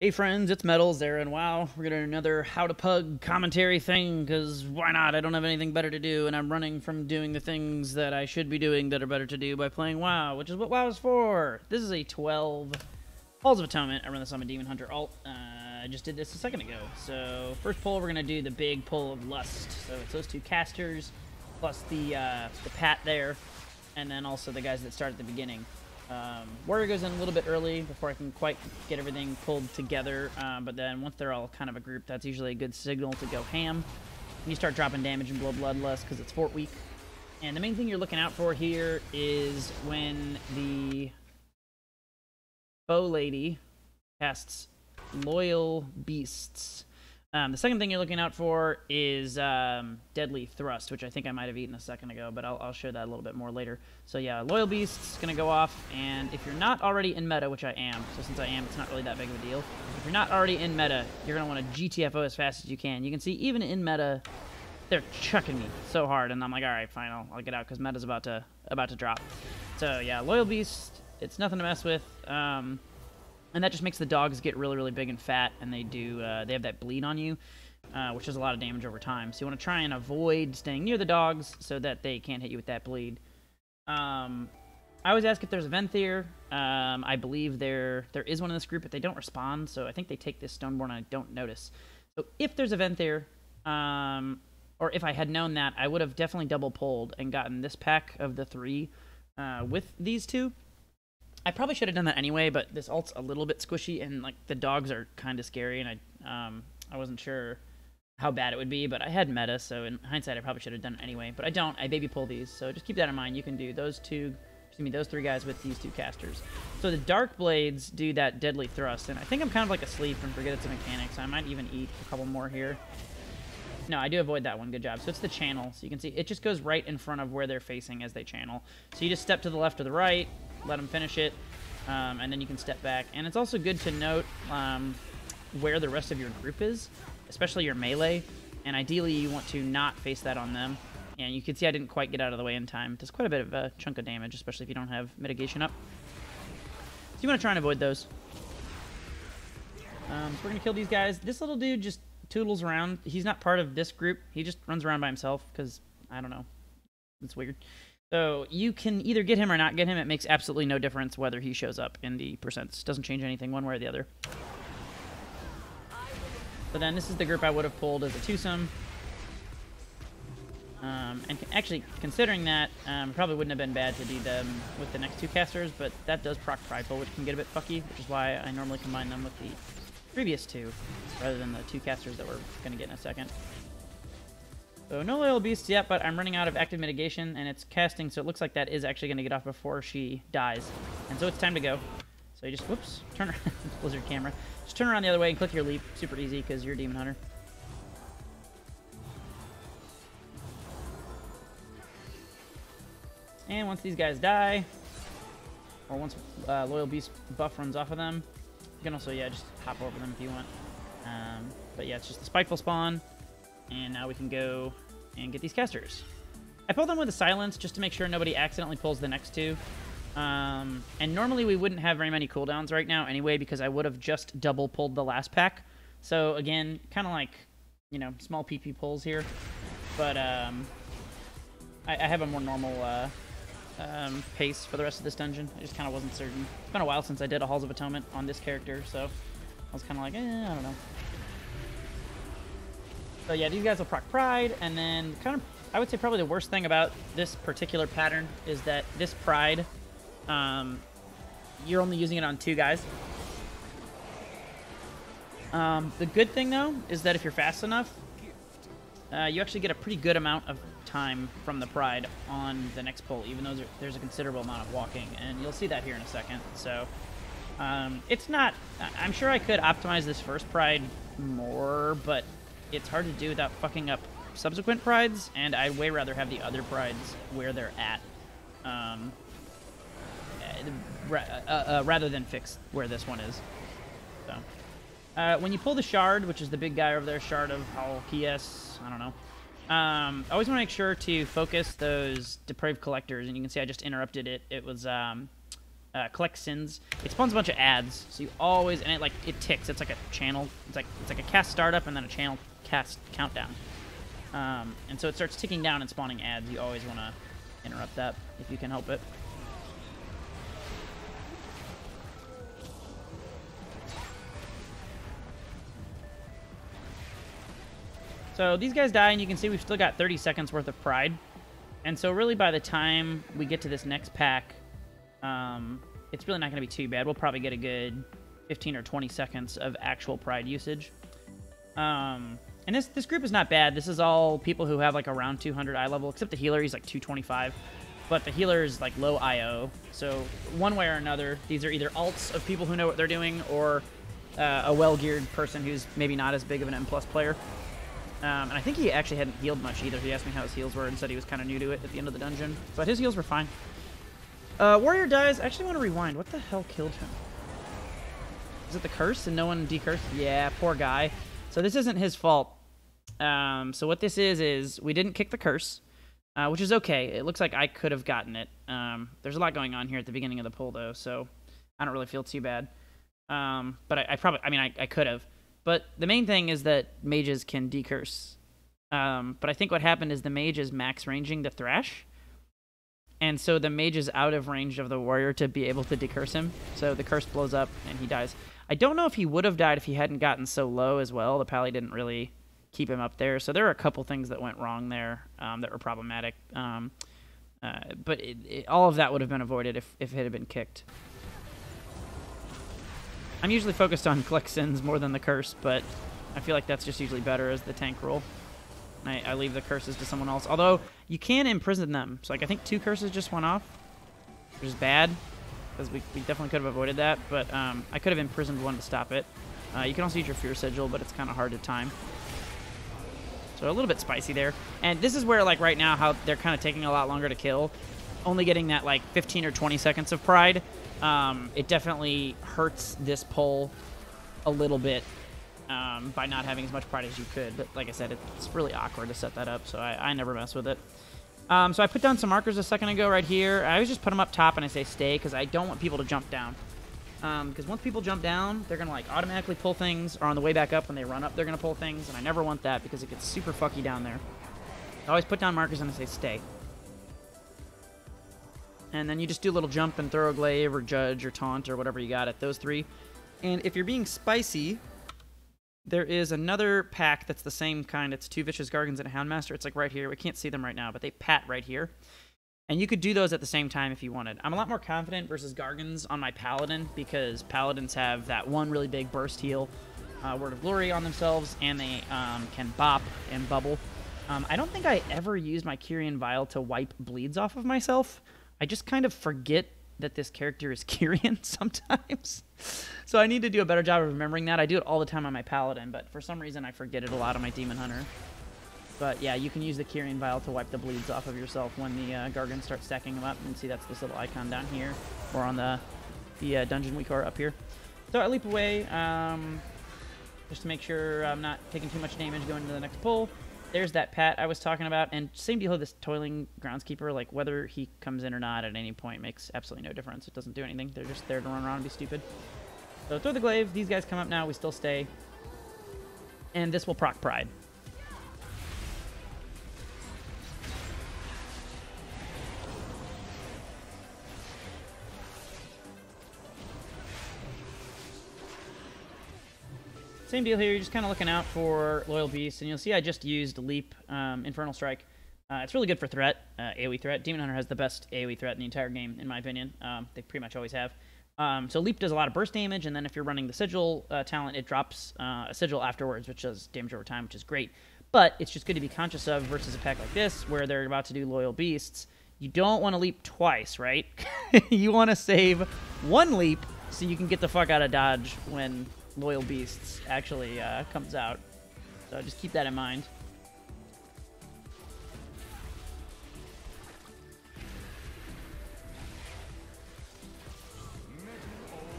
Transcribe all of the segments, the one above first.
Hey friends, it's Metals there, and wow, we're gonna do another How to Pug commentary thing, because why not? I don't have anything better to do, and I'm running from doing the things that I should be doing that are better to do by playing WoW, which is what WoW is for. This is a 12 Halls of Atonement. I run this on a Demon Hunter alt. I just did this a second ago. So first pull, we're gonna do the big pull of Lust. So it's those two casters, plus the Pat there, and then also the guys that start at the beginning. Warrior goes in a little bit early before I can quite get everything pulled together, but then once they're all kind of a group, that's usually a good signal to go ham. And you start dropping damage and blow bloodlust because it's Fort Week. And the main thing you're looking out for here is when the bow lady casts Loyal Beasts. The second thing you're looking out for is Deadly Thrust, which I think I might have eaten a second ago, but I'll show that a little bit more later. So yeah, Loyal Beast's going to go off, and if you're not already in meta, which I am, so since I am, it's not really that big of a deal. If you're not already in meta, you're going to want to GTFO as fast as you can. You can see, even in meta, they're chucking me so hard, and I'm like, alright, fine, I'll get out, because meta's about to drop. So yeah, Loyal Beast, it's nothing to mess with. And that just makes the dogs get really, really big and fat, and they have that bleed on you, which does a lot of damage over time. So you want to try and avoid staying near the dogs so that they can't hit you with that bleed. I always ask if there's a Venthyr. I believe there is one in this group, but they don't respond, so I think they take this Stoneborn and I don't notice. So if there's a Venthyr, or if I had known that, I would have definitely double pulled and gotten this pack of the 3 with these 2. I probably should have done that anyway, but this alt's a little bit squishy, and like the dogs are kind of scary, and I wasn't sure how bad it would be, but I had meta, so in hindsight I probably should have done it anyway. But I don't. I baby pull these, so just keep that in mind. You can do those 3 guys with these 2 casters. So the Dark Blades do that Deadly Thrust, and I think I'm kind of like asleep and forget it's a mechanic, so I might even eat a couple more here. No, I do avoid that one. Good job. So it's the channel. So you can see it just goes right in front of where they're facing as they channel. So you just step to the left or the right, let them finish it, and then you can step back. And it's also good to note where the rest of your group is, especially your melee. And ideally, you want to not face that on them. And you can see I didn't quite get out of the way in time. It does quite a bit of a chunk of damage, especially if you don't have mitigation up. So you want to try and avoid those. So we're going to kill these guys. This little dude just toodles around. He's not part of this group. He just runs around by himself because, I don't know, it's weird. So you can either get him or not get him. It makes absolutely no difference whether he shows up in the percents. Doesn't change anything one way or the other. But then this is the group I would have pulled as a twosome. And actually, considering that, probably wouldn't have been bad to do them with the next 2 casters, but that does proc Prideful, which can get a bit fucky, which is why I normally combine them with the previous 2, rather than the 2 casters that we're going to get in a second. So no Loyal Beasts yet, but I'm running out of active mitigation, and it's casting, so it looks like that is actually going to get off before she dies. And so it's time to go. So you just, whoops, turn around, Blizzard camera. Just turn around the other way and click your leap. Super easy, because you're a Demon Hunter. And once these guys die, or once Loyal Beast buff runs off of them, you can also, yeah, just hop over them if you want. But yeah, it's just the Spiteful spawn. And now we can go and get these casters. I pulled them with a Silence just to make sure nobody accidentally pulls the next 2. And normally we wouldn't have very many cooldowns right now anyway, because I would have just double pulled the last pack. So again, kind of like, you know, small PP pulls here. But I have a more normal pace for the rest of this dungeon. I just kind of wasn't certain. It's been a while since I did a Halls of Atonement on this character, so I was kind of like, I don't know. So yeah, these guys will proc Pride, and then kind of, I would say probably the worst thing about this particular pattern is that this Pride, you're only using it on 2 guys. The good thing, though, is that if you're fast enough, you actually get a pretty good amount of time from the Pride on the next pull, even though there's a considerable amount of walking, and you'll see that here in a second. So it's not, I'm sure I could optimize this first Pride more, but it's hard to do without fucking up subsequent Prides, and I'd way rather have the other Prides where they're at, rather than fix where this one is. So, when you pull the Shard, which is the big guy over there, Shard of Howl PS, I don't know, I always want to make sure to focus those Depraved Collectors, and you can see I just interrupted it. It was collect sins, it spawns a bunch of ads. So you always, and it ticks. It's like a channel. It's like a cast startup and then a channel cast countdown. And so it starts ticking down and spawning ads. You always want to interrupt that if you can help it. So these guys die, and you can see we've still got 30 seconds worth of pride. And so really by the time we get to this next pack, it's really not going to be too bad. We'll probably get a good 15 or 20 seconds of actual pride usage. And this group is not bad. This is all people who have like around 200 eye level, except the healer. He's like 225. But the healer is like low IO. So one way or another, these are either alts of people who know what they're doing or a well-geared person who's maybe not as big of an M+ player. And I think he actually hadn't healed much either. He asked me how his heals were and said he was kind of new to it at the end of the dungeon. But his heals were fine. Warrior dies. I actually want to rewind. What the hell killed him? Is it the curse and no one decursed? Yeah, poor guy. So this isn't his fault. So what this is we didn't kick the curse, which is okay. It looks like I could have gotten it. There's a lot going on here at the beginning of the pull, though, so I don't really feel too bad. But I could have. But the main thing is that mages can decurse. But I think what happened is the mage is max ranging the Thrash. And so the mage is out of range of the warrior to be able to decurse him. So the curse blows up and he dies. I don't know if he would have died if he hadn't gotten so low as well. The pally didn't really keep him up there. So there are a couple things that went wrong there that were problematic. But all of that would have been avoided if it had been kicked. I'm usually focused on collect sins more than the curse, but I feel like that's just usually better as the tank role. I leave the curses to someone else. Although, you can imprison them. So, like, I think 2 curses just went off, which is bad, because we definitely could have avoided that. But I could have imprisoned one to stop it. You can also use your Fear Sigil, but it's kind of hard to time. So, a little bit spicy there. And this is where, like, right now, how they're kind of taking a lot longer to kill. Only getting that, like, 15 or 20 seconds of pride. It definitely hurts this pull a little bit by not having as much pride as you could. But like I said, it's really awkward to set that up, so I never mess with it. So I put down some markers a second ago right here. I always just put them up top and I say stay because I don't want people to jump down. Because once people jump down, they're going to like automatically pull things, or on the way back up when they run up, they're going to pull things, and I never want that because it gets super fucky down there. I always put down markers and I say stay. And then you just do a little jump and throw a glaive or judge or taunt or whatever you got at those 3. And if you're being spicy, there is another pack that's the same kind. It's 2 Vicious Gargans and a Houndmaster. It's like right here. We can't see them right now, but they pat right here. And you could do those at the same time if you wanted. I'm a lot more confident versus Gargans on my Paladin because Paladins have that one really big burst heal, Word of Glory on themselves, and they can bop and bubble. I don't think I ever used my Kyrian Vial to wipe bleeds off of myself. I just kind of forget that this character is Kyrian sometimes. So I need to do a better job of remembering that. I do it all the time on my Paladin, but for some reason I forget it a lot on my Demon Hunter. But yeah, you can use the Kyrian Vial to wipe the bleeds off of yourself when the Gargans start stacking them up. And see, that's this little icon down here, or on the dungeon we core up here. So I leap away, just to make sure I'm not taking too much damage going into the next pull. There's that pat I was talking about, and same deal with this Toiling Groundskeeper. Like, whether he comes in or not at any point makes absolutely no difference. It doesn't do anything. They're just there to run around and be stupid. So throw the glaive. These guys come up now. We still stay. And this will proc pride. Same deal here, you're just kind of looking out for Loyal Beasts, and you'll see I just used Leap, Infernal Strike. It's really good for threat, AoE threat. Demon Hunter has the best AoE threat in the entire game, in my opinion. They pretty much always have. So Leap does a lot of burst damage, and then if you're running the Sigil talent, it drops a Sigil afterwards, which does damage over time, which is great. But it's just good to be conscious of versus a pack like this, where they're about to do Loyal Beasts. You don't want to leap twice, right? You want to save 1 leap so you can get the fuck out of dodge when Loyal Beasts actually comes out. So just keep that in mind.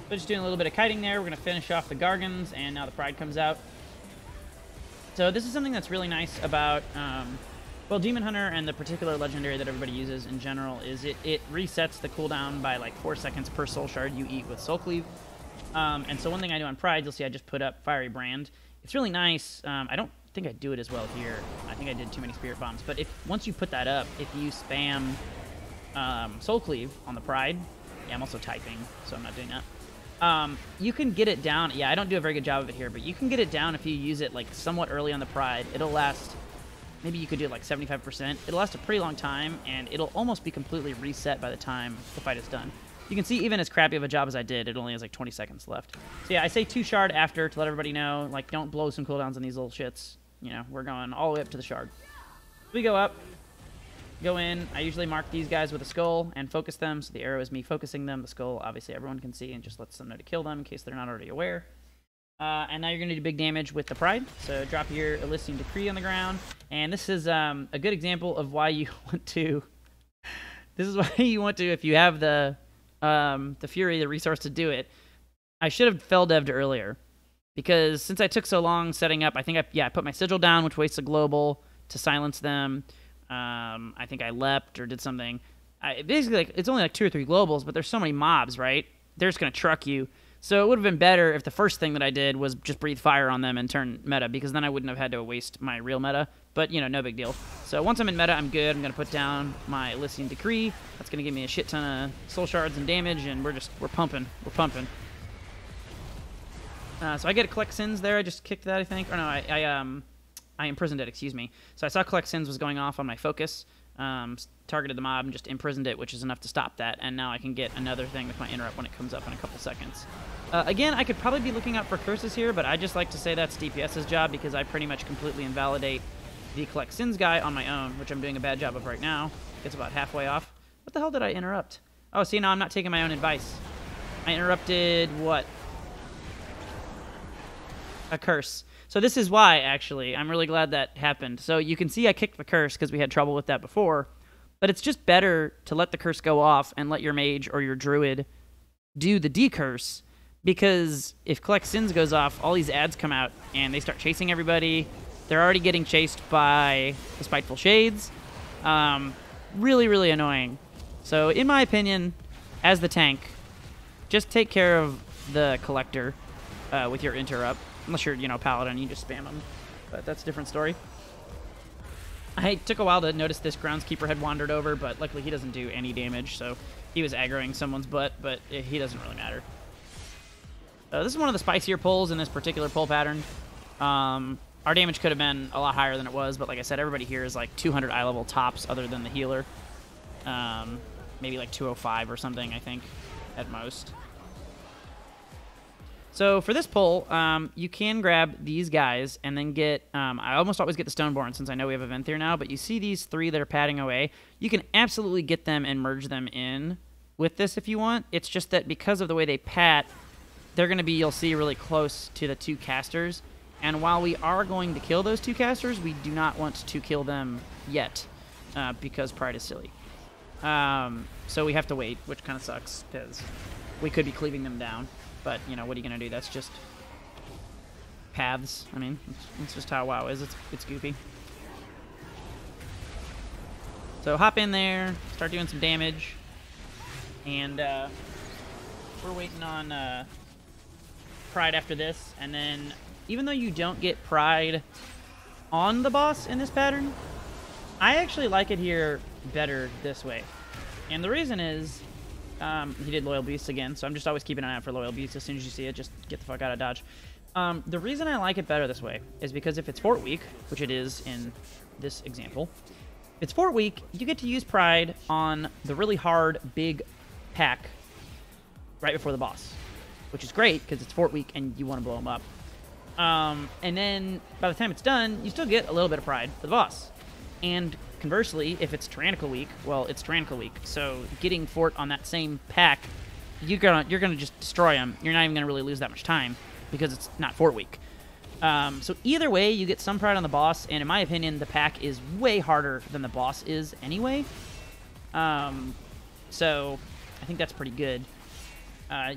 So just doing a little bit of kiting there. We're going to finish off the Gargans, and now the Pride comes out. So this is something that's really nice about Well, Demon Hunter and the particular legendary that everybody uses in general is it resets the cooldown by like 4 seconds per soul shard you eat with Soul Cleave. And so one thing I do on Pride, you'll see I just put up Fiery Brand. It's really nice. I don't think I do it as well here. I think I did too many Spirit Bombs. But once you put that up, if you spam Soul Cleave on the Pride, yeah, I'm also typing, so I'm not doing that. You can get it down. Yeah, I don't do a very good job of it here, but you can get it down if you use it like somewhat early on the Pride. It'll last. Maybe you could do like 75%. It'll last a pretty long time, and it'll almost be completely reset by the time the fight is done. You can see even as crappy of a job as I did, it only has like 20 seconds left. So yeah, I say 2 shard after to let everybody know, like, don't blow some cooldowns on these little shits. You know, we're going all the way up to the shard. We go up, go in. I usually mark these guys with a skull and focus them, so the arrow is me focusing them. The skull, obviously, everyone can see and just lets them know to kill them in case they're not already aware. And now you're going to do big damage with the Pride. So drop your Elysian Decree on the ground. And this is a good example of why you want to... This is why you want to, if you have the Fury, the resource to do it. I should have fell dev'd earlier. Because since I took so long setting up, I think I put my Sigil down, which wastes a global to silence them. I think I leapt or did something. Basically, like, it's only like 2 or 3 globals, but there's so many mobs, right? They're just going to truck you. So it would have been better if the first thing that I did was just breathe fire on them and turn meta, because then I wouldn't have had to waste my real meta. But, you know, no big deal. So once I'm in meta, I'm good. I'm going to put down my Elysian Decree. That's going to give me a shit ton of soul shards and damage, and we're pumping. We're pumping. So I get a Collect Sins there. I just kicked that, I think. Or no, I imprisoned it, excuse me. So I saw Collect Sins was going off on my focus. Targeted the mob and just imprisoned it, which is enough to stop that. And now I can get another thing with my interrupt when it comes up in a couple seconds. Again, I could probably be looking out for curses here, but I just like to say that's DPS's job because I pretty much completely invalidate the Collect Sins guy on my own, which I'm doing a bad job of right now. Gets about halfway off. What the hell did I interrupt? Oh, see, now I'm not taking my own advice. I interrupted what? A curse. So this is why, actually. I'm really glad that happened. So you can see I kicked the curse because we had trouble with that before. But it's just better to let the curse go off and let your mage or your druid do the decurse. Because if Collect Sins goes off, all these ads come out and they start chasing everybody. They're already getting chased by the Spiteful Shades. Really, really annoying. So in my opinion, as the tank, just take care of the Collector with your interrupt. Unless you're, you know, Paladin, you just spam them. But that's a different story. I took a while to notice this Groundskeeper had wandered over, but luckily he doesn't do any damage, so he was aggroing someone's butt, but he doesn't really matter. This is one of the spicier pulls in this particular pull pattern. Our damage could have been a lot higher than it was, but like I said, everybody here is like 200 eye level tops other than the healer. Maybe like 205 or something, I think, at most. So for this pull, you can grab these guys and then get... I almost always get the Stoneborn since I know we have a Venthyr now, but you see these 3 that are padding away. You can absolutely get them and merge them in with this if you want. It's just that because of the way they pat, they're going to be, you'll see, really close to the 2 casters. And while we are going to kill those 2 casters, we do not want to kill them yet because Pride is silly. So we have to wait, which kind of sucks because we could be cleaving them down. But, you know, what are you going to do? That's just paths. I mean, it's just how WoW is. It's goofy. So hop in there, start doing some damage. And we're waiting on Pride after this. And then, even though you don't get Pride on the boss in this pattern, I actually like it here better this way. And the reason is... he did Loyal Beast again, so I'm just always keeping an eye out for Loyal Beast. As soon as you see it, just get the fuck out of Dodge. The reason I like it better this way is because if it's Fort Week, which it is in this example, if it's Fort Week, you get to use Pride on the really hard, big pack right before the boss, which is great because it's Fort Week and you want to blow them up. And then by the time it's done, you still get a little bit of Pride for the boss. And conversely, if it's Tyrannical Week, well, it's Tyrannical Week. So getting Fort on that same pack, you're gonna just destroy them. You're not even gonna really lose that much time because it's not Fort Week. So either way, you get some Pride on the boss, and in my opinion, the pack is way harder than the boss is anyway. So I think that's pretty good.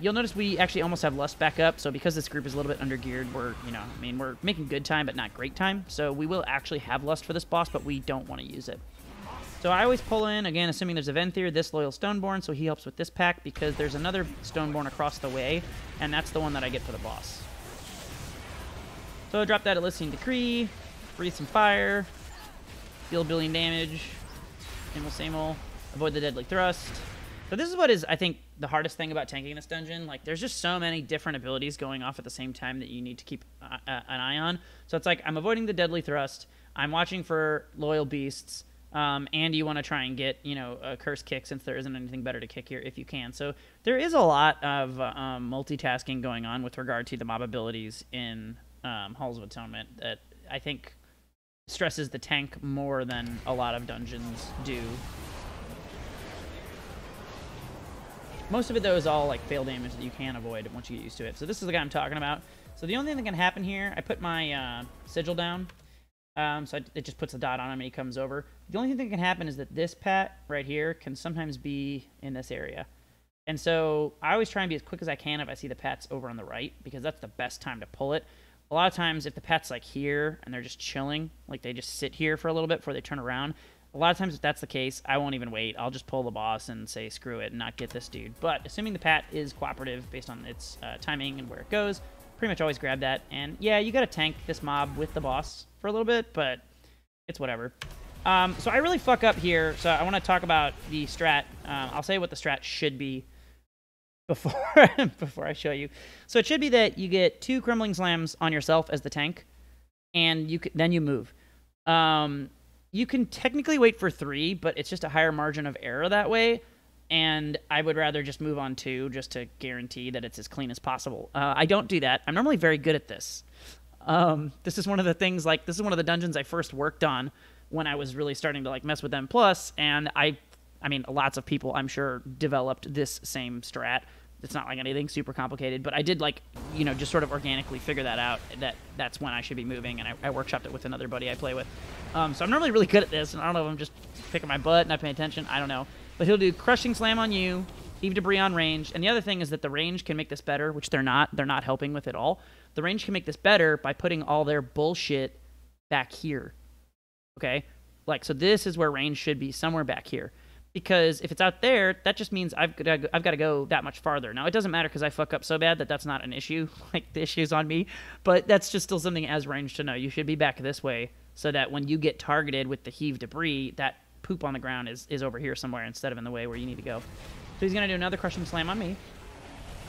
You'll notice we actually almost have Lust back up, so because this group is a little bit under-geared, we're, you know, I mean, we're making good time, but not great time, so we will actually have Lust for this boss, but we don't want to use it. So I always pull in, again, assuming there's a Venthyr, this Loyal Stoneborn, so he helps with this pack, because there's another Stoneborn across the way, and that's the one that I get for the boss. So drop that Elysian Decree, breathe some fire, deal a billion damage, same ol', avoid the Deadly Thrust. So this is what is, I think, the hardest thing about tanking this dungeon. Like, there's just so many different abilities going off at the same time that you need to keep an eye on. So it's like, I'm avoiding the Deadly Thrust, I'm watching for Loyal Beasts, and you want to try and get, you know, a Curse Kick since there isn't anything better to kick here if you can. So there is a lot of multitasking going on with regard to the mob abilities in Halls of Atonement that I think stresses the tank more than a lot of dungeons do. Most of it, though, is all like fail damage that you can avoid once you get used to it. So this is the guy I'm talking about. So the only thing that can happen here, I put my sigil down. It just puts a dot on him and he comes over. The only thing that can happen is that this pat right here can sometimes be in this area. And so I always try and be as quick as I can if I see the pats over on the right, because that's the best time to pull it. A lot of times if the pat's like here and they're just chilling, like they just sit here for a little bit before they turn around, a lot of times if that's the case, I won't even wait. I'll just pull the boss and say screw it and not get this dude. But assuming the pat is cooperative based on its timing and where it goes, pretty much always grab that. And yeah, you got to tank this mob with the boss for a little bit, but it's whatever. So I really fuck up here, so I want to talk about the strat. I'll say what the strat should be before I show you. So it should be that you get 2 Crumbling Slams on yourself as the tank, and then you move. You can technically wait for 3, but it's just a higher margin of error that way, and I would rather just move on 2 just to guarantee that it's as clean as possible. I don't do that. I'm normally very good at this. This is one of the things, like, this is one of the dungeons I first worked on when I was really starting to, like, mess with M+, and I mean, lots of people, I'm sure, developed this same strat. It's not like anything super complicated, but I did, like, you know, just sort of organically figure that out, that's when I should be moving, and I workshopped it with another buddy I play with. So I'm normally really good at this, and I don't know if I'm just picking my butt, not paying attention, I don't know. But he'll do Crushing Slam on you, Heave Debris on range, and the other thing is that the range can make this better, which they're not helping with at all. The range can make this better by putting all their bullshit back here, okay? Like, so this is where range should be, somewhere back here. Because if it's out there, that just means I've got to go that much farther. Now, it doesn't matter because I fuck up so bad that that's not an issue. Like, the issue's on me. But that's just still something as range to know. You should be back this way so that when you get targeted with the Heave Debris, that poop on the ground is over here somewhere instead of in the way where you need to go. So he's going to do another Crushing Slam on me.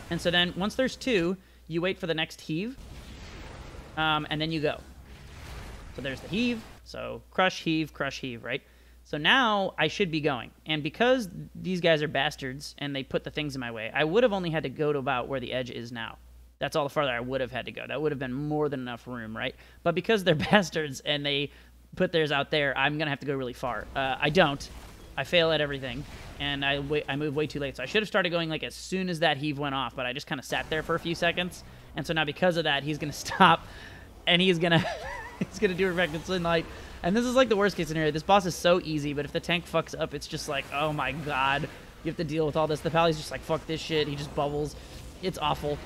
And so then, once there's 2, you wait for the next Heave, and then you go. So there's the Heave. So Crush, Heave, right? So now I should be going. And because these guys are bastards and they put the things in my way, I would have only had to go to about where the edge is now. That's all the farther I would have had to go. That would have been more than enough room, right? But because they're bastards and they put theirs out there, I'm going to have to go really far. I don't. I fail at everything. And I move way too late. So I should have started going like as soon as that heave went off, but I just kind of sat there for a few seconds. And so now because of that, he's going to stop and he's going to he's going to do Refracted Sunlight. And this is like the worst case scenario. This boss is so easy, but if the tank fucks up, it's just like, oh my god, you have to deal with all this. The Pally's just like, fuck this shit. He just bubbles. It's awful.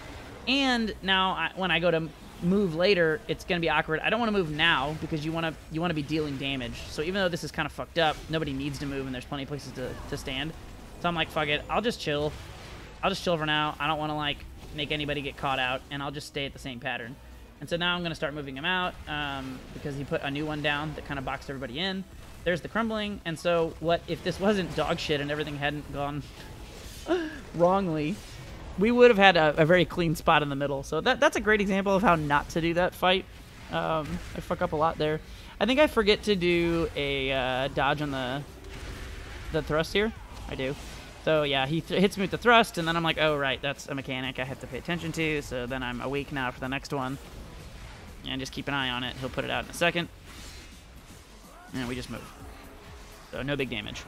And now when I go to move later, it's going to be awkward. I don't want to move now because you want to be dealing damage. So even though this is kind of fucked up, nobody needs to move and there's plenty of places to stand. So I'm like, fuck it. I'll just chill. I'll just chill for now. I don't want to like make anybody get caught out, and I'll just stay at the same pattern. And so now I'm going to start moving him out because he put a new one down that kind of boxed everybody in. There's the crumbling. And so what if this wasn't dog shit and everything hadn't gone wrongly, we would have had a very clean spot in the middle. So that's a great example of how not to do that fight. I fuck up a lot there. I think I forget to do a dodge on the thrust here. I do. So yeah, he hits me with the thrust, and then I'm like, oh right, that's a mechanic I have to pay attention to. So then I'm awake now for the next one. And just keep an eye on it. He'll put it out in a second. And we just move. So no big damage.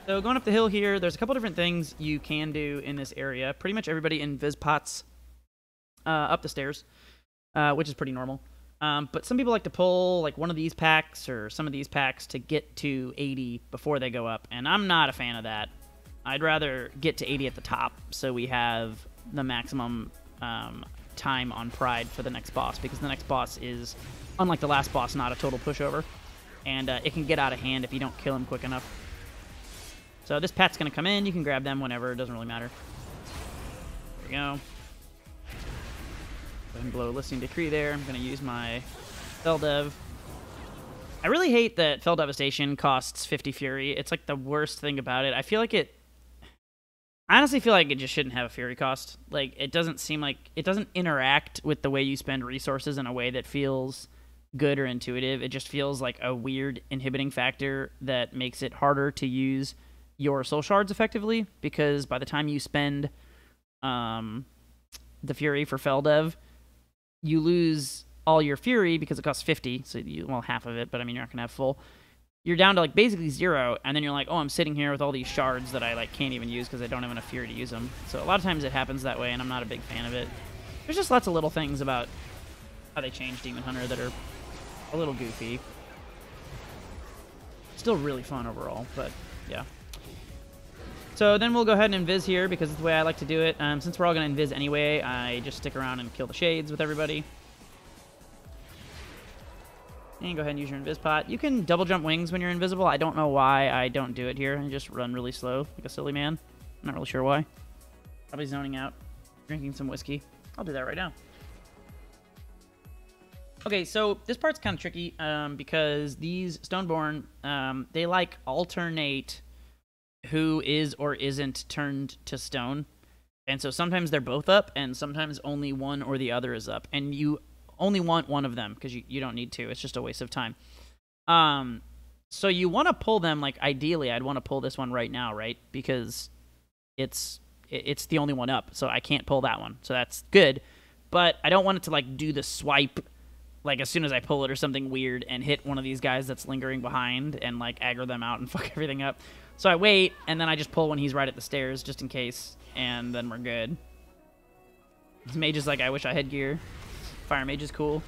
So going up the hill here, there's a couple different things you can do in this area. Pretty much everybody in Vizpots up the stairs, which is pretty normal. But some people like to pull like one of these packs or some of these packs to get to 80 before they go up, and I'm not a fan of that. I'd rather get to 80 at the top so we have the maximum time on Pride for the next boss, because the next boss is, unlike the last boss, not a total pushover, and it can get out of hand if you don't kill him quick enough. So this pat's going to come in. You can grab them whenever. It doesn't really matter. There we go. Go ahead and blow a Listening Decree there. I'm going to use my Feldev. I really hate that Fell Devastation costs 50 Fury. It's like the worst thing about it. I feel like it... I honestly feel like it just shouldn't have a Fury cost. Like, it doesn't seem like... It doesn't interact with the way you spend resources in a way that feels good or intuitive. It just feels like a weird inhibiting factor that makes it harder to use your soul shards effectively, because by the time you spend the Fury for Feldev, you lose all your Fury because it costs 50, so you, well, half of it, but I mean, you're not gonna have full. You're down to like basically 0, and then you're like, oh, I'm sitting here with all these shards that I like can't even use because I don't have enough Fury to use them. So a lot of times it happens that way, and I'm not a big fan of it. There's just lots of little things about how they changed Demon Hunter that are a little goofy. Still really fun overall, but yeah. So then we'll go ahead and invis here, because it's the way I like to do it. Since we're all going to invis anyway, I just stick around and kill the shades with everybody. And go ahead and use your invis pot. You can double jump wings when you're invisible. I don't know why I don't do it here. I just run really slow, like a silly man. I'm not really sure why. Probably zoning out, drinking some whiskey. I'll do that right now. Okay, so this part's kind of tricky because these Stoneborn, they like alternate who is or isn't turned to stone. And so sometimes they're both up, and sometimes only one or the other is up. And you only want one of them, because you don't need to. It's just a waste of time. So you want to pull them, like, ideally, I'd want to pull this one right now, right? Because it's the only one up, so I can't pull that one. So that's good. But I don't want it to, like, do the swipe, like, as soon as I pull it or something weird and hit one of these guys that's lingering behind and, like, aggro them out and fuck everything up. So I wait, and then I just pull when he's right at the stairs, just in case, and then we're good. This mage is like, I wish I had gear. Fire mage is cool.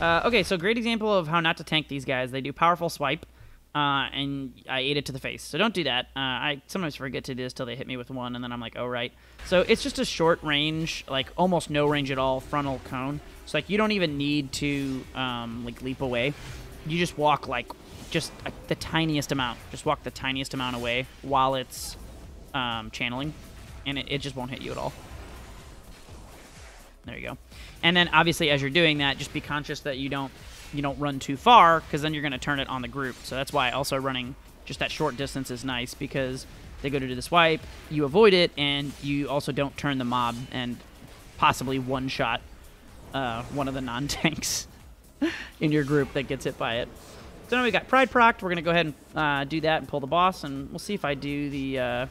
Okay, so great example of how not to tank these guys. They do powerful swipe, and I ate it to the face. So don't do that. I sometimes forget to do this till they hit me with one, and then I'm like, oh, right. So it's just a short range, like almost no range at all, frontal cone. So like you don't even need to like leap away. You just walk like just the tiniest amount. Just walk the tiniest amount away while it's channeling, and it just won't hit you at all. There you go. And then obviously as you're doing that, just be conscious that you don't run too far, because then you're going to turn it on the group. So that's why also running just that short distance is nice, because they go to do the swipe, you avoid it, and you also don't turn the mob and possibly one-shot one of the non-tanks in your group that gets hit by it. So now we got Pride procced. We're going to go ahead and do that and pull the boss, and we'll see if I do the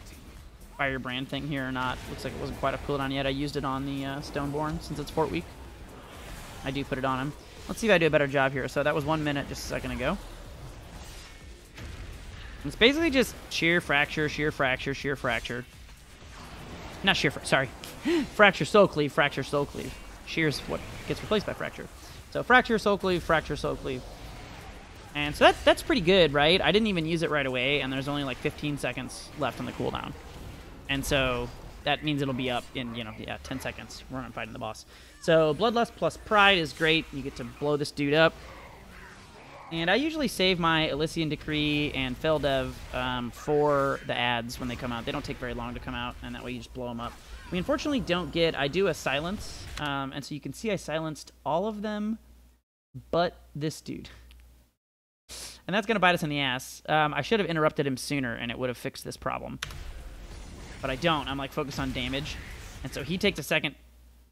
Firebrand thing here or not. Looks like it wasn't quite a cooldown yet. I used it on the Stoneborn since it's Fort Week. I do put it on him. Let's see if I do a better job here. So that was 1 minute just a second ago. It's basically just shear, fracture, shear, fracture, shear, fracture. Not shear, sorry. Fracture, soul cleave, fracture, soul cleave. Shear's what gets replaced by fracture. So fracture, soul cleave, fracture, soul cleave. And so that's pretty good, right? I didn't even use it right away, and there's only like 15 seconds left on the cooldown. And so that means it'll be up in, 10 seconds. We're not fighting the boss. So Bloodlust plus Pride is great. You get to blow this dude up. And I usually save my Elysian Decree and Feldev for the ads when they come out. They don't take very long to come out, and that way you just blow them up. We unfortunately don't get... I do a silence, and so you can see I silenced all of them but this dude. And that's going to bite us in the ass. I should have interrupted him sooner, and it would have fixed this problem. But I don't. I'm, like, focused on damage. And so he takes a second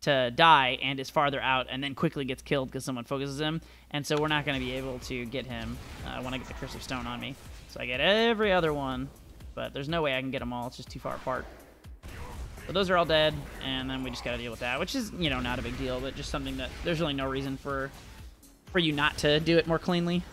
to die and is farther out, and then quickly gets killed because someone focuses him. And so we're not going to be able to get him when I get the Curse of Stone on me. So I get every other one, but there's no way I can get them all. It's just too far apart. So those are all dead, and then we just got to deal with that, which is, not a big deal, but just something that there's really no reason for you not to do it more cleanly.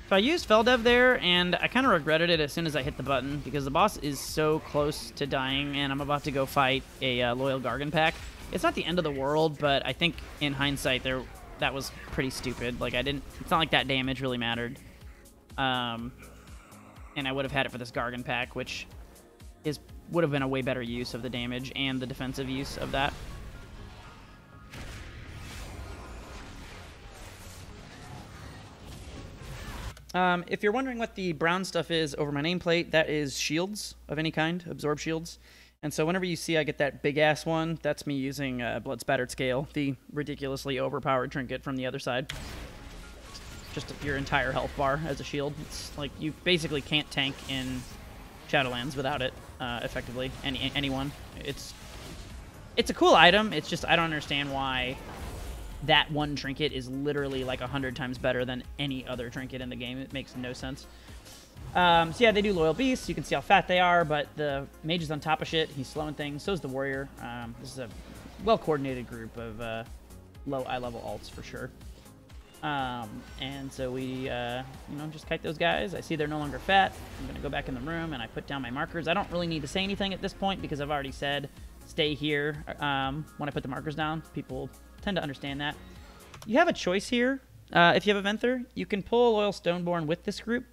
So I used Feldev there, and I kind of regretted it as soon as I hit the button, because the boss is so close to dying, and I'm about to go fight a Loyal Gargan pack. It's not the end of the world, but I think in hindsight that was pretty stupid. Like, it's not like that damage really mattered. And I would have had it for this Gargan pack, which would have been a way better use of the damage and the defensive use of that. If you're wondering what the brown stuff is over my nameplate, that is shields of any kind, absorb shields. And so whenever you see I get that big-ass one, that's me using Blood Spattered Scale, the ridiculously overpowered trinket from the other side. Just your entire health bar as a shield. It's like you basically can't tank in Shadowlands without it, effectively. Anyone. It's a cool item, it's just I don't understand why that one trinket is literally like 100 times better than any other trinket in the game. It makes no sense. So yeah, they do Loyal Beasts. You can see how fat they are, but the mage is on top of shit. He's slowing things. So is the warrior. This is a well-coordinated group of low eye-level alts for sure. And so we, you know, just kite those guys. I see they're no longer fat. I'm going to go back in the room, and I put down my markers. I don't really need to say anything at this point because I've already said stay here when I put the markers down. People tend to understand that. You have a choice here. If you have a Venthyr, you can pull Loyal Stoneborn with this group,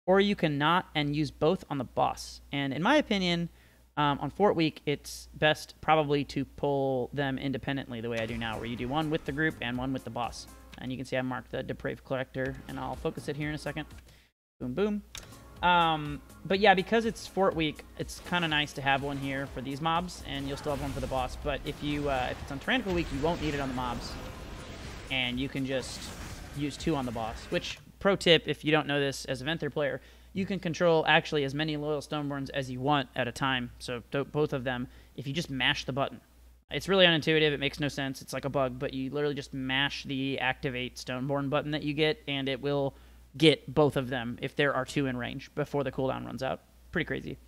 or you can not and use both on the boss. And in my opinion, on Fort Week, it's best probably to pull them independently the way I do now, where you do one with the group and one with the boss. And you can see I marked the Depraved Collector, and I'll focus it here in a second. Boom, boom. But yeah, because it's Fort Week, it's kind of nice to have one here for these mobs, and you'll still have one for the boss. But if it's on Tyrannical Week, you won't need it on the mobs, and you can just use two on the boss. Which, pro tip, if you don't know this as a Venthyr player, you can control actually as many Loyal Stoneborns as you want at a time, so both of them, if you just mash the button. It's really unintuitive, it makes no sense, it's like a bug, but you literally just mash the Activate Stoneborn button that you get, and it will get both of them if there are two in range before the cooldown runs out. Pretty crazy.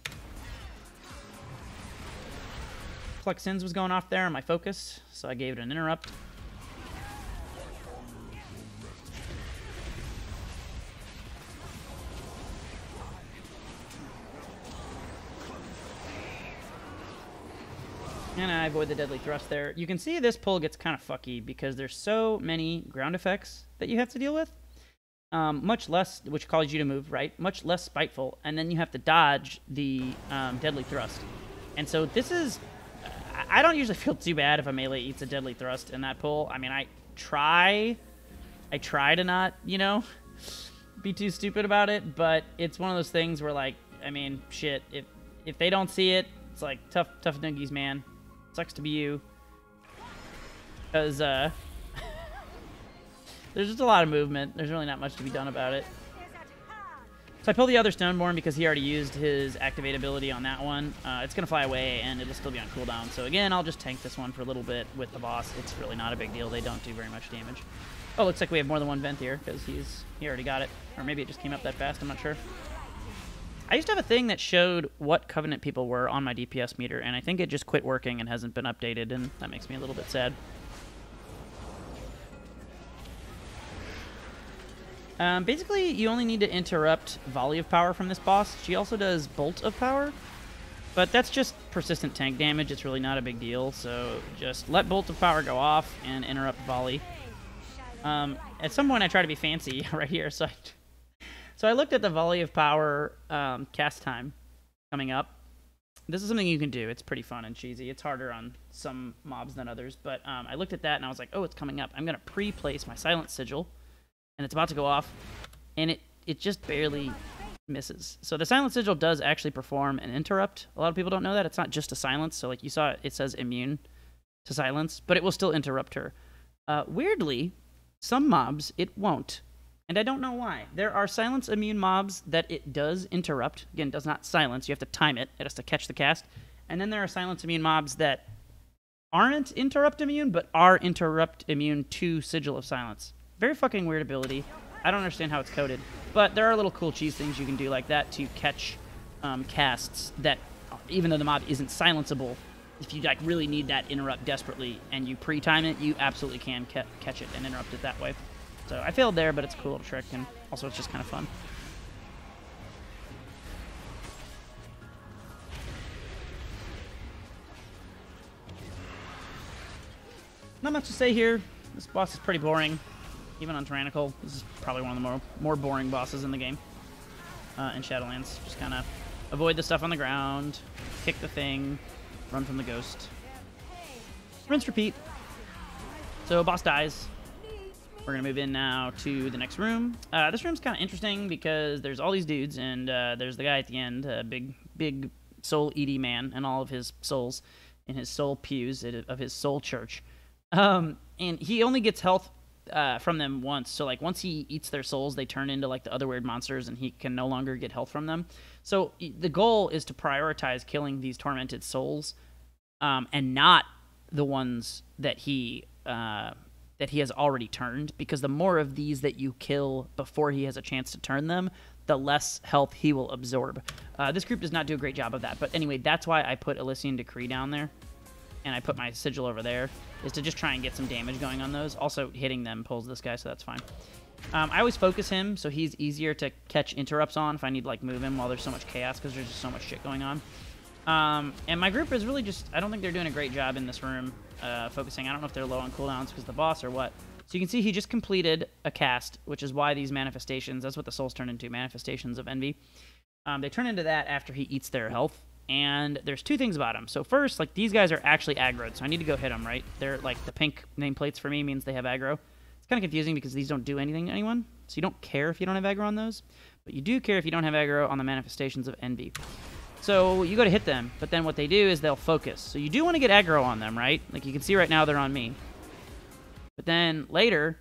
Flex Sins was going off there on my focus, so I gave it an interrupt. And I avoid the Deadly Thrust there. You can see this pull gets kind of fucky because there's so many ground effects that you have to deal with. Much less, which causes you to move, right? Much less spiteful, and then you have to dodge the Deadly Thrust. And so this is... I don't usually feel too bad if a melee eats a Deadly Thrust in that pull. I mean, I try to not, you know, be too stupid about it, but it's one of those things where, like, I mean, shit, if they don't see it, it's like, tough noogies, man. Sucks to be you. Because, there's just a lot of movement. There's really not much to be done about it. So I pull the other Stoneborn because he already used his Activate ability on that one. It's going to fly away, and it'll still be on cooldown. So again, I'll just tank this one for a little bit with the boss. It's really not a big deal. They don't do very much damage. Oh, looks like we have more than one Venthyr because he already got it. Or maybe it just came up that fast. I'm not sure. I used to have a thing that showed what Covenant people were on my DPS meter, and I think it just quit working and hasn't been updated, and that makes me a little bit sad. Basically, you only need to interrupt Volley of Power from this boss. She also does Bolt of Power, but that's just persistent tank damage. It's really not a big deal, so just let Bolt of Power go off and interrupt Volley. At some point, I try to be fancy right here, so I looked at the Volley of Power cast time coming up. This is something you can do. It's pretty fun and cheesy. It's harder on some mobs than others, but I looked at that and I was like, oh, it's coming up. I'm going to pre-place my Silent Sigil, and it's about to go off, and it just barely misses. So the Silent Sigil does actually perform an interrupt. A lot of people don't know that. It's not just a silence. So like you saw, it says immune to silence, but it will still interrupt her. Weirdly, some mobs it won't. And I don't know why. There are silence immune mobs that it does interrupt. Again, does not silence. You have to time it. It has to catch the cast. And then there are silence immune mobs that aren't interrupt immune, but are interrupt immune to Sigil of Silence. Very fucking weird ability. I don't understand how it's coded. But there are little cool cheese things you can do like that to catch casts that, even though the mob isn't silenceable, if you like really need that interrupt desperately and you pre-time it, you absolutely can catch it and interrupt it that way. So I failed there, but it's a cool little trick, and also it's just kind of fun. Not much to say here. This boss is pretty boring, even on Tyrannical. This is probably one of the more boring bosses in the game. In Shadowlands, just kind of avoid the stuff on the ground, kick the thing, run from the ghost. Rinse, repeat. So boss dies. We're gonna move in now to the next room. This room's kind of interesting because there's all these dudes, and there's the guy at the end, big soul-eating man, and all of his souls in his soul pews of his soul church. And he only gets health from them once. So, like, once he eats their souls, they turn into, like, the other weird monsters, and he can no longer get health from them. So the goal is to prioritize killing these tormented souls, and not the ones that he has already turned, because the more of these that you kill before he has a chance to turn them, the less health he will absorb. This group does not do a great job of that. But anyway, that's why I put Elysian Decree down there, and I put my sigil over there, is to just try and get some damage going on those. Also, hitting them pulls this guy, so that's fine. I always focus him, so he's easier to catch interrupts on if I need to, like, move him while there's so much chaos, because there's just so much shit going on. And my group is really just, I don't think they're doing a great job in this room focusing. I don't know if they're low on cooldowns because of the boss or what. So you can see he just completed a cast, which is why these manifestations, that's what the souls turn into, manifestations of envy. They turn into that after he eats their health. And there's two things about them. So first, like, these guys are actually aggroed, so I need to go hit them, right? They're, like, the pink nameplates for me means they have aggro. It's kind of confusing because these don't do anything to anyone, so you don't care if you don't have aggro on those, but you do care if you don't have aggro on the manifestations of envy. So you go to hit them, but then what they do is they'll focus. So you do want to get aggro on them, right? Like, you can see right now they're on me. But then later,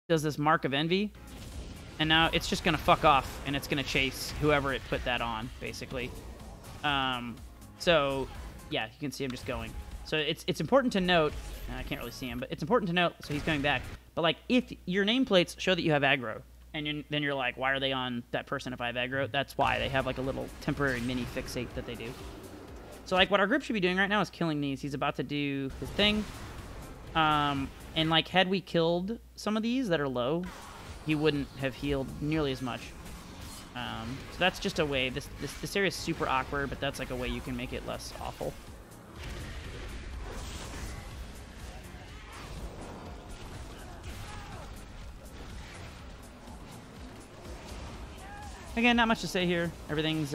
it does this mark of envy, and now it's just going to fuck off, and it's going to chase whoever it put that on, basically. So yeah, you can see him just going. So it's important to note, I can't really see him, but it's important to note, so he's coming back. But, like, if your nameplates show that you have aggro, and then you're like, why are they on that person if I have aggro? That's why. They have, like, a little temporary mini fixate that they do. So, like, what our group should be doing right now is killing these. He's about to do his thing. And, like, had we killed some of these that are low, he wouldn't have healed nearly as much. So that's just a way. This area is super awkward, but that's, like, a way you can make it less awful. Again, not much to say here. Everything's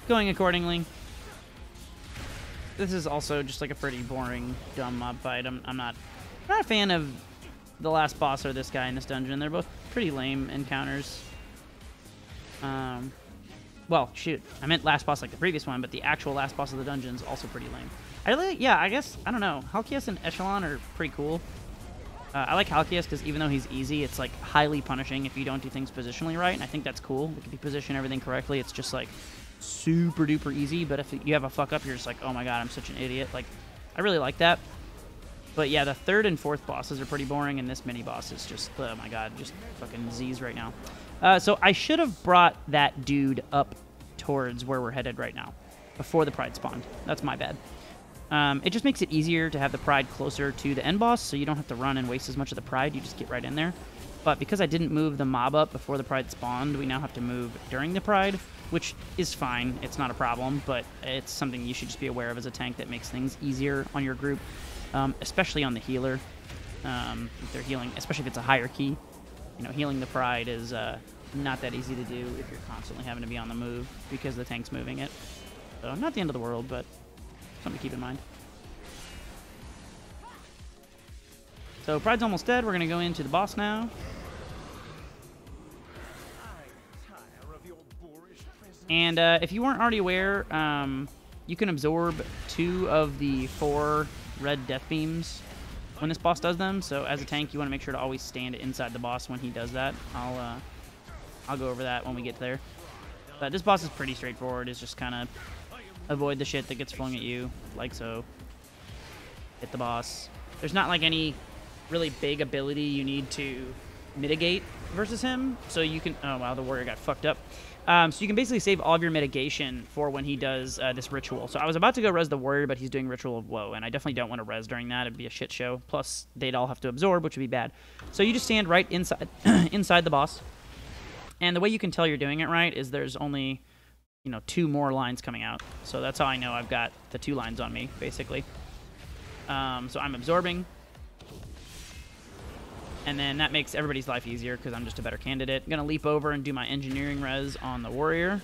going accordingly. This is also just, like, a pretty boring, dumb mob fight. I'm not a fan of the last boss or this guy in this dungeon. They're both pretty lame encounters. Well, shoot. I meant last boss like the previous one, but the actual last boss of the dungeon is also pretty lame. I guess, I don't know. Halkias and Echelon are pretty cool. I like Halkias because even though he's easy, it's, like, highly punishing if you don't do things positionally right, and I think that's cool. Like, if you position everything correctly, it's just, like, super duper easy, but if you have a fuck up, you're just like, oh my god, I'm such an idiot. Like, I really like that. But yeah, the third and fourth bosses are pretty boring, and this mini boss is just, oh my god, just fucking Z's right now. So I should have brought that dude up towards where we're headed right now, before the Pride spawned. That's my bad. It just makes it easier to have the Pride closer to the end boss, so you don't have to run and waste as much of the Pride, you just get right in there. But because I didn't move the mob up before the Pride spawned, we now have to move during the Pride, which is fine, it's not a problem, but it's something you should just be aware of as a tank that makes things easier on your group, especially on the healer. If they're healing, especially if it's a higher key. You know, healing the Pride is not that easy to do if you're constantly having to be on the move because the tank's moving it. So not the end of the world, but something to keep in mind. So Pride's almost dead. We're going to go into the boss now. And if you weren't already aware, you can absorb 2 of the 4 red death beams when this boss does them. So as a tank, you want to make sure to always stand inside the boss when he does that. I'll go over that when we get there. But this boss is pretty straightforward. It's just kind of avoid the shit that gets flung at you, like so. Hit the boss. There's not, like, any really big ability you need to mitigate versus him. So you can... Oh, wow, the warrior got fucked up. So you can basically save all of your mitigation for when he does this ritual. So I was about to go res the warrior, but he's doing Ritual of Woe, and I definitely don't want to res during that. It'd be a shit show. Plus, they'd all have to absorb, which would be bad. So you just stand right inside inside the boss. And the way you can tell you're doing it right is there's only, 2 more lines coming out. So that's how I know I've got the 2 lines on me, basically. So I'm absorbing. And then that makes everybody's life easier because I'm just a better candidate. I'm going to leap over and do my engineering res on the warrior.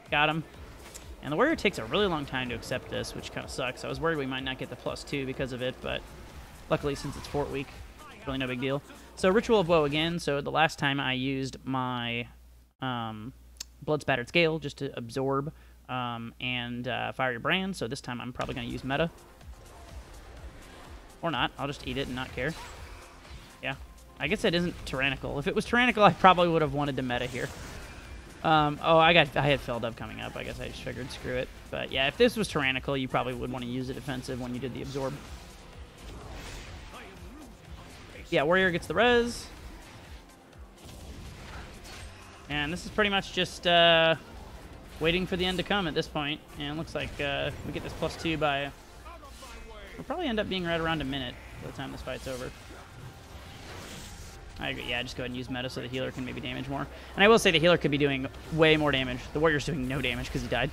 Got him. And the warrior takes a really long time to accept this, which kind of sucks. I was worried we might not get the +2 because of it, but luckily since it's Fort Week, it's really no big deal. So Ritual of Woe again. So the last time I used my Blood Spattered Scale just to absorb and Fiery Brand. So this time I'm probably going to use Meta. Or not. I'll just eat it and not care. Yeah. I guess that isn't tyrannical. If it was tyrannical, I probably would have wanted to meta here. Oh, I had filled up coming up. I guess I just figured screw it. But yeah, if this was tyrannical, you probably would want to use it defensive when you did the absorb. Yeah, warrior gets the res. And this is pretty much just waiting for the end to come at this point. And it looks like we get this +2 by... We'll probably end up being right around a minute by the time this fight's over. I agree. Yeah, just go ahead and use meta so the healer can maybe damage more. And I will say the healer could be doing way more damage. The warrior's doing no damage because he died.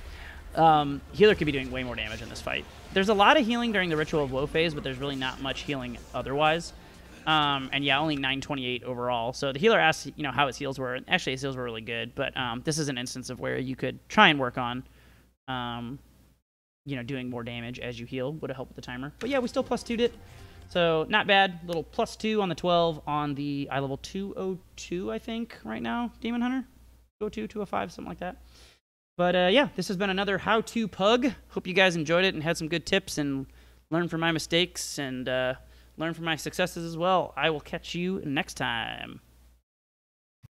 Healer could be doing way more damage in this fight. There's a lot of healing during the Ritual of Woe phase, but there's really not much healing otherwise. And yeah, only 928 overall. So the healer asked, how his heals were. Actually, his heals were really good, but this is an instance of where you could try and work on... doing more damage as you heal would have helped with the timer. But yeah, we still +2'd it. So not bad. Little +2 on the 12 on the eye level 202, I think, right now. Demon Hunter? 202, 205, something like that. But yeah, this has been another How To Pug. Hope you guys enjoyed it and had some good tips and learned from my mistakes and learned from my successes as well. I will catch you next time.